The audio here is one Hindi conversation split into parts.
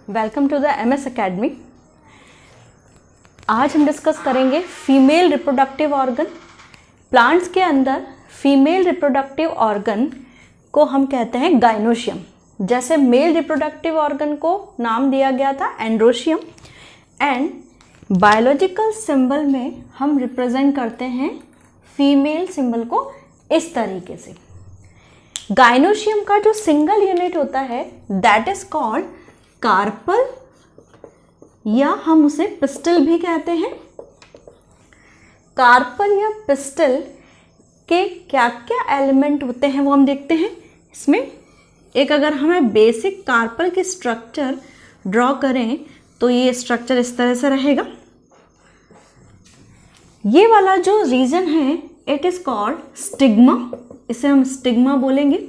Welcome to the MS academy. आज हम डिस्कस करेंगे फीमेल रिप्रोडक्टिव ऑर्गन। प्लांट्स के अंदर फीमेल रिप्रोडक्टिव ऑर्गन को हम कहते हैं गाइनोशियम। जैसे मेल रिप्रोडक्टिव ऑर्गन को नाम दिया गया था एंड्रोशियम। एंड बायोलॉजिकल सिंबल में हम रिप्रेजेंट करते हैं फीमेल सिंबल को इस तरीके से। गाइनोशियम का जो सिंगल यूनिट होता है दैट इज कॉल्ड कार्पल, या हम उसे पिस्टल भी कहते हैं। कार्पल या पिस्टल के क्या क्या एलिमेंट होते हैं वो हम देखते हैं। इसमें एक अगर हमें बेसिक कार्पल की स्ट्रक्चर ड्रॉ करें तो ये स्ट्रक्चर इस तरह से रहेगा। ये वाला जो रीजन है इट इज कॉल्ड स्टिग्मा, इसे हम स्टिग्मा बोलेंगे।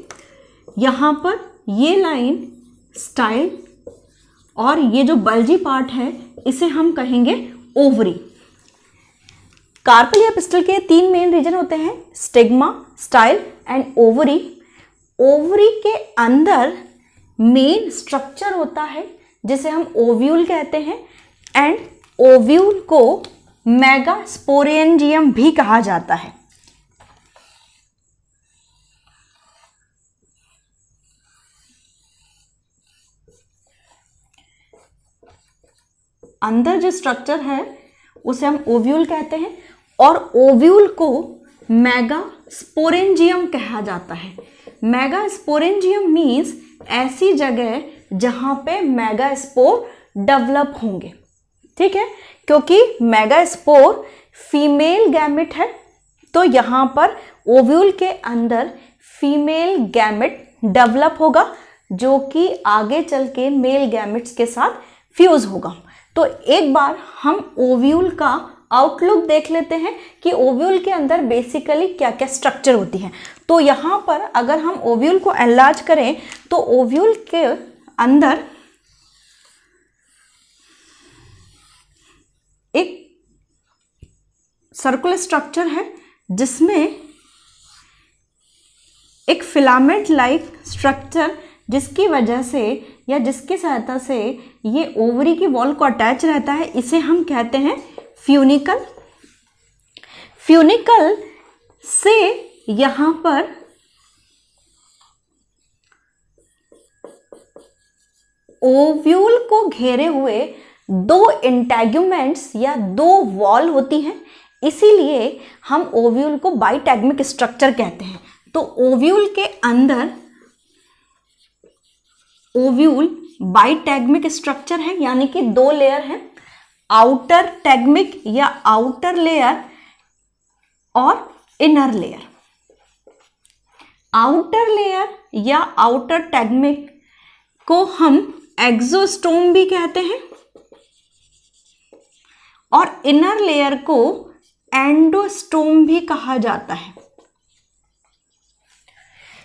यहाँ पर ये लाइन स्टाइल और ये जो बल्जी पार्ट है इसे हम कहेंगे ओवरी। कार्पल या पिस्टल के तीन मेन रीजन होते हैं, stigma, style and ovary. Ovary के अंदर मेन स्ट्रक्चर होता है जिसे हम ओव्यूल कहते हैं एंड ओव्यूल को मेगास्पोरेंजियम भी कहा जाता है। अंदर जो स्ट्रक्चर है उसे हम ओव्यूल कहते हैं और ओव्यूल को मेगास्पोरेंजियम कहा जाता है। मेगास्पोरेंजियम मीन्स ऐसी जगह जहां पे मेगास्पोर डेवलप होंगे। ठीक है, क्योंकि मेगास्पोर फीमेल गैमेट है तो यहां पर ओव्यूल के अंदर फीमेल गैमेट डेवलप होगा जो कि आगे चल के मेल गैमेट्स के साथ फ्यूज होगा। तो एक बार हम ओव्यूल का आउटलुक देख लेते हैं कि ओव्यूल के अंदर बेसिकली क्या क्या स्ट्रक्चर होती है। तो यहाँ पर अगर हम ओव्यूल को एनलार्ज करें तो ओव्यूल के अंदर एक सर्कुलर स्ट्रक्चर है जिसमें एक फिलामेंट लाइक स्ट्रक्चर जिसकी वजह से या जिसकी सहायता से ये ओवरी की वॉल को अटैच रहता है, इसे हम कहते हैं फ्यूनिकल। फ्यूनिकल से यहां पर ओव्यूल को घेरे हुए दो इंटैग्यूमेंट्स या दो वॉल होती हैं, इसीलिए हम ओव्यूल को बाइटैग्मिक स्ट्रक्चर कहते हैं। तो ओव्यूल के अंदर ओव्यूल बाइटैग्मिक स्ट्रक्चर है, यानी कि दो लेयर है, आउटर टैग्मिक या आउटर लेयर और इनर लेयर। आउटर लेयर या आउटर टैग्मिक को हम एक्सोस्टोम भी कहते हैं और इनर लेयर को एंडोस्टोम भी कहा जाता है।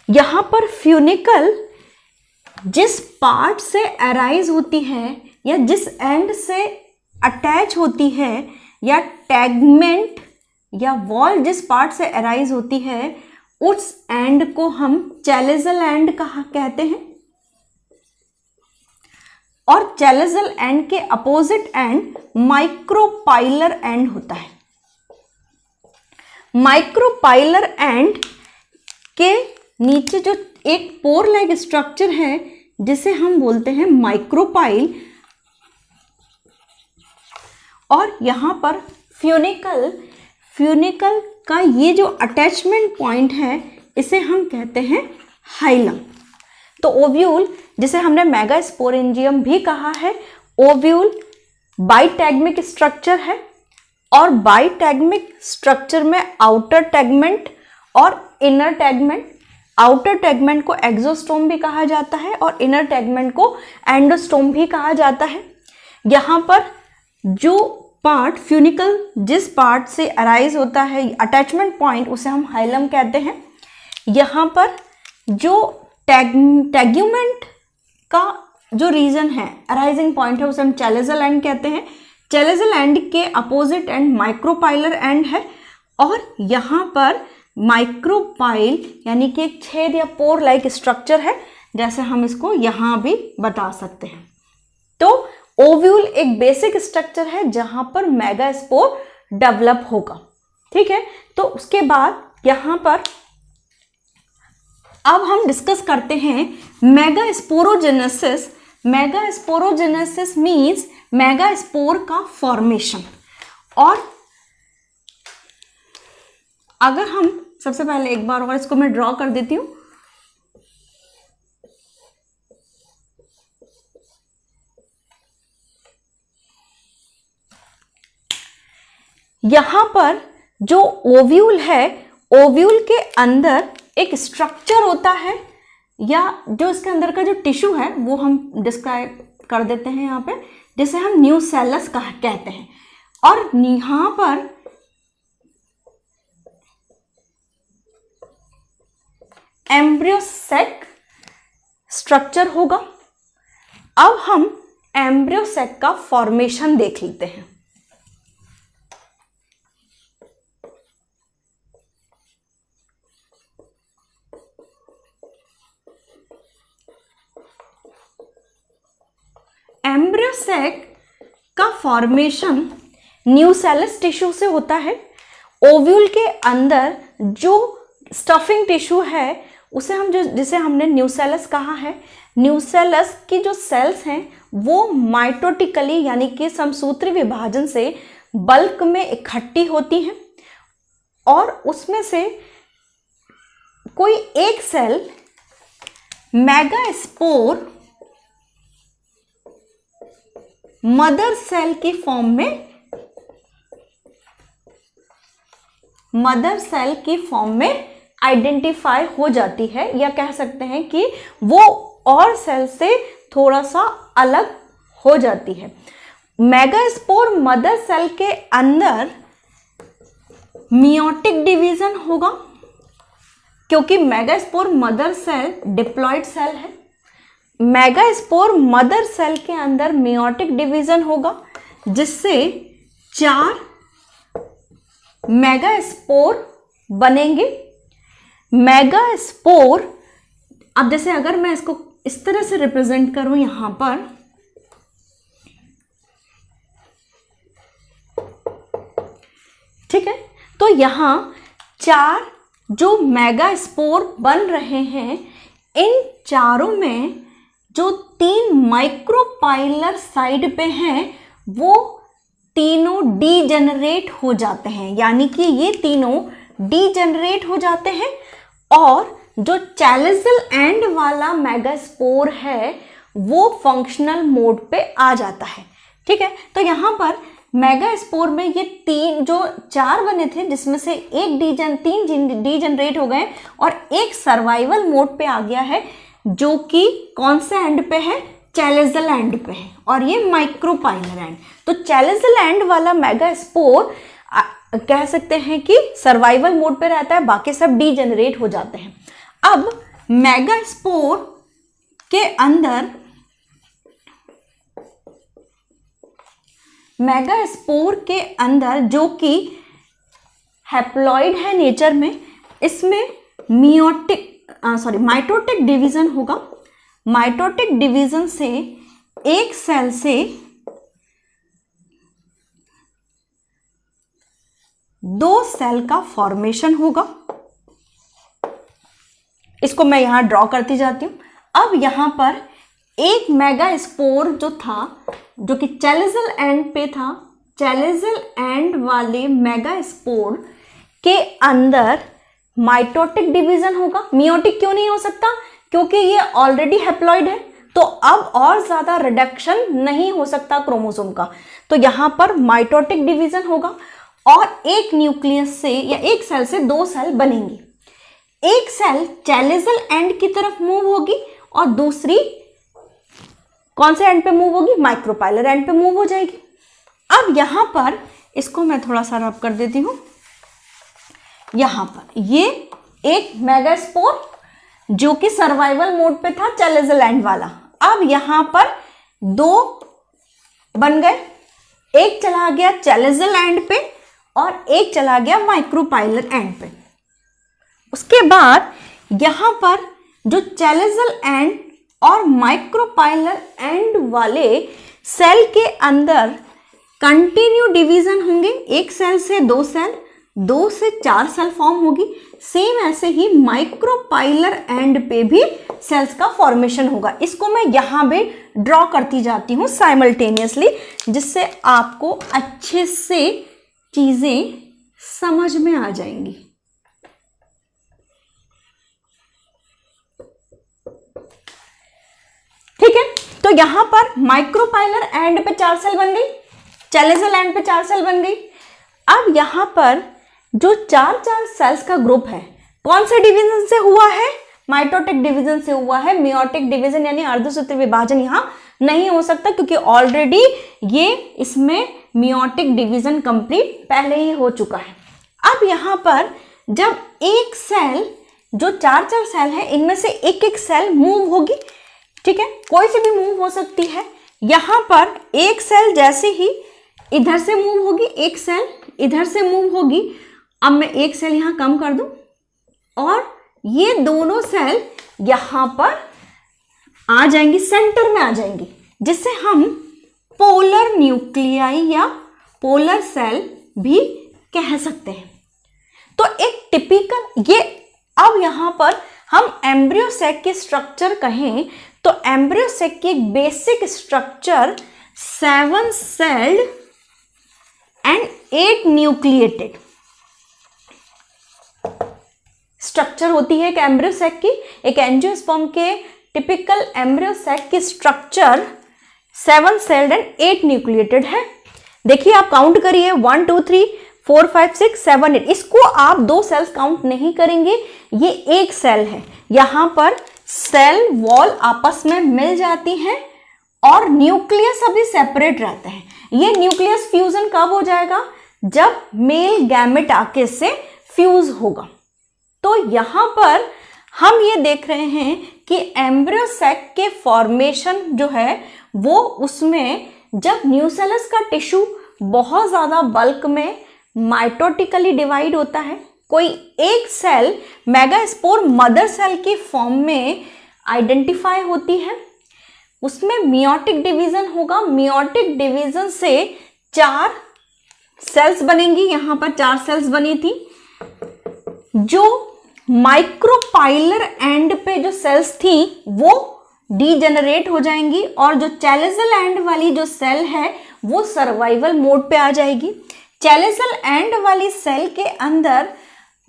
यहां पर फ्यूनिकल जिस पार्ट से अराइज होती है या जिस एंड से अटैच होती है या टैगमेंट या वॉल जिस पार्ट से अराइज होती है उस एंड को हम चैलेजल एंड कहते हैं और चैलेजल एंड के अपोजिट एंड माइक्रोपाइलर एंड होता है। माइक्रोपाइलर एंड के नीचे जो एक पोर लाइक स्ट्रक्चर है जिसे हम बोलते हैं माइक्रोपाइल, और यहां पर फ्यूनिकल का ये जो अटैचमेंट पॉइंट है इसे हम कहते हैं हाइलम। तो ओव्यूल जिसे हमने मेगास्पोरेंजियम भी कहा है, ओव्यूल बाइटैग्मिक स्ट्रक्चर है और बाइटैग्मिक स्ट्रक्चर में आउटर टैगमेंट और इनर टैगमेंट, आउटर टैगमेंट को एक्सोस्टोम भी कहा जाता है और इनर टैगमेंट को एंडोस्टोम भी कहा जाता है। यहाँ पर जो पार्ट फ्यूनिकल जिस पार्ट से अराइज होता है अटैचमेंट पॉइंट उसे हम हाइलम कहते हैं। यहाँ पर जो टैग्यूमेंट का जो रीजन है अराइजिंग पॉइंट है उसे हम चैलेजल एंड कहते हैं। चैलेजल एंड के अपोजिट एंड माइक्रोपाइलर एंड है और यहाँ पर माइक्रोपाइल यानी कि एक छेद या पोर लाइक स्ट्रक्चर है, जैसे हम इसको यहाँ भी बता सकते हैं। तो ओव्यूल एक बेसिक स्ट्रक्चर है जहां पर मेगास्पोर डेवलप होगा, ठीक है। तो उसके बाद यहां पर अब हम डिस्कस करते हैं मेगास्पोरोजेनेसिस। मेगास्पोरोजेनेसिस मीन्स मेगास्पोर का फॉर्मेशन। और अगर हम सबसे पहले एक बार और इसको मैं ड्रॉ कर देती हूं, यहां पर जो ओव्यूल है, ओव्यूल के अंदर एक स्ट्रक्चर होता है, या जो इसके अंदर का जो टिश्यू है वो हम डिस्क्राइब कर देते हैं यहाँ पे, जिसे हम न्यूसेलस कहते हैं। और यहाँ पर एम्ब्रियोसेक स्ट्रक्चर होगा। अब हम एम्ब्रियोसेक का फॉर्मेशन देख लेते हैं। एम्ब्रियोसेक का फॉर्मेशन न्यूसेलस टिश्यू से होता है। ओव्यूल के अंदर जो स्टफिंग टिश्यू है उसे हम जिसे हमने न्यूसेलस कहा है, न्यूसेलस की जो सेल्स हैं वो माइटोटिकली यानी कि समसूत्री विभाजन से बल्क में इकट्ठी होती हैं, और उसमें से कोई एक सेल मेगास्पोर मदर सेल की फॉर्म में आइडेंटिफाई हो जाती है, या कह सकते हैं कि वो और सेल से थोड़ा सा अलग हो जाती है। मेगास्पोर मदर सेल के अंदर मियोटिक डिवीजन होगा, क्योंकि megaspore mother cell diploid cell है। मेगास्पोर मदर सेल के अंदर मियोटिक डिवीजन होगा, जिससे 4 मेगास्पोर बनेंगे। मेगास्पोर, अब जैसे अगर मैं इसको इस तरह से रिप्रेजेंट करूं यहां पर, ठीक है, तो यहां 4 जो मेगास्पोर बन रहे हैं, इन चारों में जो 3 माइक्रोपाइलर साइड पे हैं वो तीनों डीजेनरेट हो जाते हैं, यानी कि ये तीनों डीजेनरेट हो जाते हैं, और जो चैलिसल एंड वाला मेगास्पोर है वो फंक्शनल मोड पे आ जाता है, ठीक है। तो यहां पर मेगास्पोर में ये 4 बने थे, जिसमें से 3 डीजेनरेट हो गए और एक सर्वाइवल मोड पे आ गया है, जो कि कौन से एंड पे है, चैलिसल एंड पे है, और ये माइक्रोपाइलर एंड। तो चैलिसल एंड वाला मेगास्पोर कह सकते हैं कि सर्वाइवल मोड पे रहता है, बाकी सब डीजेनरेट हो जाते हैं। अब मेगास्पोर के अंदर जो कि हैप्लॉइड है नेचर में, इसमें माइटोटिक डिवीजन होगा। माइटोटिक डिवीजन से एक सेल से 2 सेल का फॉर्मेशन होगा। इसको मैं यहां ड्रॉ करती जाती हूं। अब यहां पर एक मेगास्पोर जो था, जो कि चैलिसल एंड पे था, चैलिसल एंड वाले मेगास्पोर के अंदर माइटोटिक डिवीजन होगा। मियोटिक क्यों नहीं हो सकता, क्योंकि ये ऑलरेडी हैप्लॉइड है, तो अब और ज्यादा रिडक्शन नहीं हो सकता क्रोमोसोम का, तो यहां पर माइटोटिक डिवीजन होगा, और एक न्यूक्लियस से या एक सेल से 2 सेल बनेंगी। एक सेल चैलिसल एंड की तरफ मूव होगी और दूसरी कौन से एंड पे मूव होगी, माइक्रोपाइलर एंड पे मूव हो जाएगी। अब यहां पर इसको मैं थोड़ा सा रब कर देती हूं। यहां पर ये एक मेगास्पोर जो कि सर्वाइवल मोड पे था, चैलिसल एंड वाला, अब यहां पर 2 बन गए, एक चला गया चैलिसल एंड पे और एक चला गया माइक्रोपाइलर एंड पे। उसके बाद यहां पर जो चैलिसल एंड और माइक्रोपाइलर एंड वाले सेल के अंदर कंटिन्यू डिवीजन होंगे, एक सेल से दो सेल, दो से चार सेल फॉर्म होगी। सेम ऐसे ही माइक्रोपाइलर एंड पे भी सेल्स का फॉर्मेशन होगा। इसको मैं यहाँ पे ड्रॉ करती जाती हूँ साइमल्टेनियसली, जिससे आपको अच्छे से चीजें समझ में आ जाएंगी। ठीक है, तो यहां पर माइक्रोपाइलर एंड पे 4 सेल बन गई, चैलेजल एंड पे 4 सेल बन गई। अब यहां पर जो 4 सेल्स का ग्रुप है, कौन से डिवीजन से हुआ है? माइटोटिक डिवीजन से हुआ है। मियोटिक डिवीजन यानी अर्धसूत्री विभाजन यहां नहीं हो सकता, क्योंकि ऑलरेडी ये इसमें मियोटिक डिवीजन कंप्लीट पहले ही हो चुका है। अब यहां पर जब एक सेल, जो 4 सेल है, इनमें से एक एक सेल मूव होगी, ठीक है, कोई से भी मूव हो सकती है। यहां पर एक सेल जैसे ही इधर से मूव होगी, एक सेल इधर से मूव होगी। अब मैं एक सेल यहां कम कर दूं और ये दोनों सेल यहां पर आ जाएंगी, सेंटर में आ जाएंगी, जिससे हम पोलर न्यूक्लियाई या पोलर सेल भी कह सकते हैं। तो एक टिपिकल ये, अब यहां पर हम एम्ब्रियो सैक की स्ट्रक्चर कहें तो एम्ब्रियो सैक की एक basic structure 7 celled and 8 nucleated structure होती है एक एम्ब्रियो सैक की। एक एंजियोस्पर्म के टिपिकल एम्ब्रियो सैक की स्ट्रक्चर 7 सेल्ड एंड 8 न्यूक्लिएटेड है। देखिए आप काउंट करिए, 1 2 3 4 5 6 7 8। इसको आप 2 सेल्स काउंट नहीं करेंगे, ये एक सेल है। यहां पर सेल वॉल आपस में मिल जाती हैं और न्यूक्लियस अभी सेपरेट रहते हैं। ये न्यूक्लियस फ्यूजन कब हो जाएगा? जब मेल गैमेट आके से फ्यूज होगा। तो यहां पर हम ये देख रहे हैं कि एम्ब्रियो सैक के फॉर्मेशन जो है वो, उसमें जब न्यूसेलस का टिश्यू बहुत ज्यादा बल्क में माइटोटिकली डिवाइड होता है, कोई एक सेल मेगास्पोर मदर सेल की फॉर्म में आइडेंटिफाई होती है, उसमें मियोटिक डिवीजन होगा। मियोटिक डिवीजन से 4 सेल्स बनेंगी। यहां पर 4 सेल्स बनी थी। जो माइक्रोपाइलर एंड पे जो सेल्स थी वो डीजेनरेट हो जाएंगी और जो चैलेजल एंड वाली जो सेल है वो सर्वाइवल मोड पे आ जाएगी। चैलेजल एंड वाली सेल के अंदर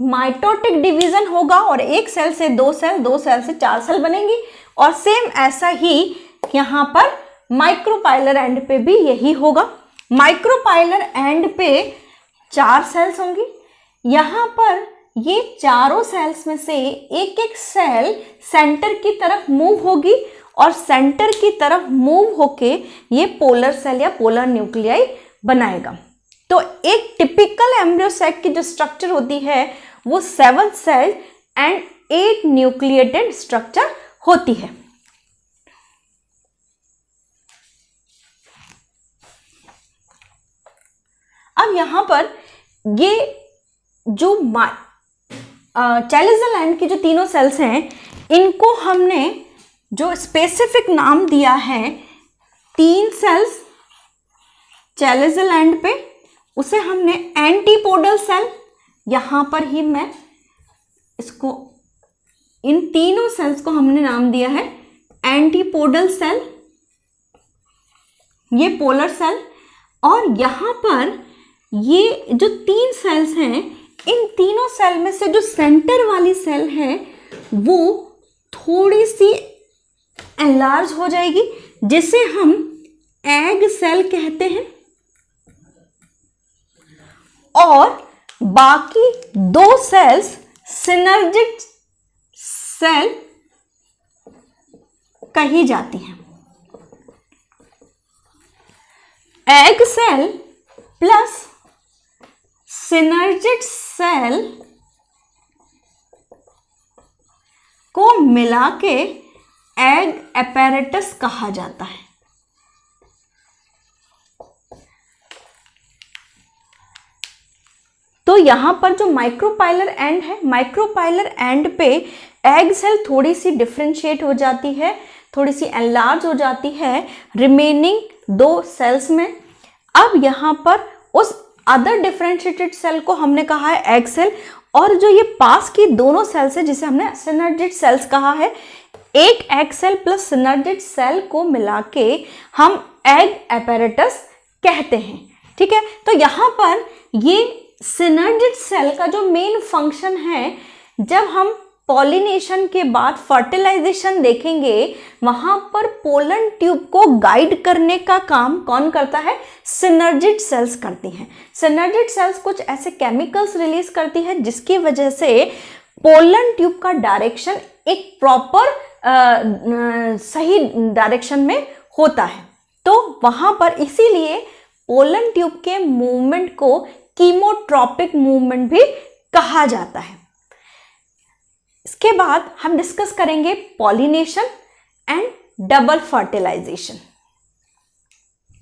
माइटोटिक डिवीजन होगा और एक सेल से 2 सेल, 2 सेल से 4 सेल बनेंगी। और सेम ऐसा ही यहां पर माइक्रोपाइलर एंड पे भी यही होगा। माइक्रोपाइलर एंड पे 4 सेल्स होंगी। यहां पर ये चारों सेल्स में से एक एक सेल सेंटर की तरफ मूव होगी और सेंटर की तरफ मूव होके ये पोलर सेल या पोलर न्यूक्लियाई बनाएगा। तो एक टिपिकल एम्ब्रियो सैक की जो स्ट्रक्चर होती है वो 7 सेल एंड 8 न्यूक्लिएटेड स्ट्रक्चर होती है। अब यहां पर ये जो चैलेजल एंड की जो तीनों सेल्स हैं, इनको हमने जो स्पेसिफिक नाम दिया है 3 सेल्स चैलेजल एंड पे, उसे हमने एंटीपोडल सेल, यहां पर ही मैं इसको, इन तीनों सेल्स को हमने नाम दिया है एंटीपोडल सेल, ये पोलर सेल। और यहां पर ये जो 3 सेल्स हैं, इन तीनों सेल में से जो सेंटर वाली सेल है वो थोड़ी सी एनलार्ज हो जाएगी, जिसे हम एग सेल कहते हैं। और बाकी 2 सेल्स सिनर्जिक सेल कही जाती हैं। Egg cell plus synergic cell को मिला के एग apparatus कहा जाता है। तो यहां पर जो माइक्रोपाइलर एंड है, माइक्रोपाइलर एंड पे एग सेल थोड़ी सी डिफ्रेंशिएट हो जाती है, थोड़ी सी एनलार्ज हो जाती है रिमेनिंग 2 सेल्स में। अब यहाँ पर उस अदर डिफरेंशिएटेड सेल को हमने कहा है एग सेल, और जो ये पास की दोनों सेल्स है जिसे हमने सिनर्जिड सेल्स कहा है, एक egg cell plus synergid cell को मिला के हम एग एपेरेटस कहते हैं। ठीक है, तो यहाँ पर ये सिनर्जिड सेल का जो मेन फंक्शन है, जब हम पॉलिनेशन के बाद फर्टिलाइजेशन देखेंगे, वहां पर पोलन ट्यूब को गाइड करने का काम कौन करता है? सिनर्जिड सेल्स करती हैं। सिनर्जिड सेल्स कुछ ऐसे केमिकल्स रिलीज करती है जिसकी वजह से पोलन ट्यूब का डायरेक्शन एक प्रॉपर सही डायरेक्शन में होता है। तो वहां पर इसीलिए पोलन ट्यूब के मूवमेंट को कीमोट्रॉपिक मूवमेंट भी कहा जाता है। इसके बाद हम डिस्कस करेंगे पॉलिनेशन एंड डबल फर्टिलाइजेशन।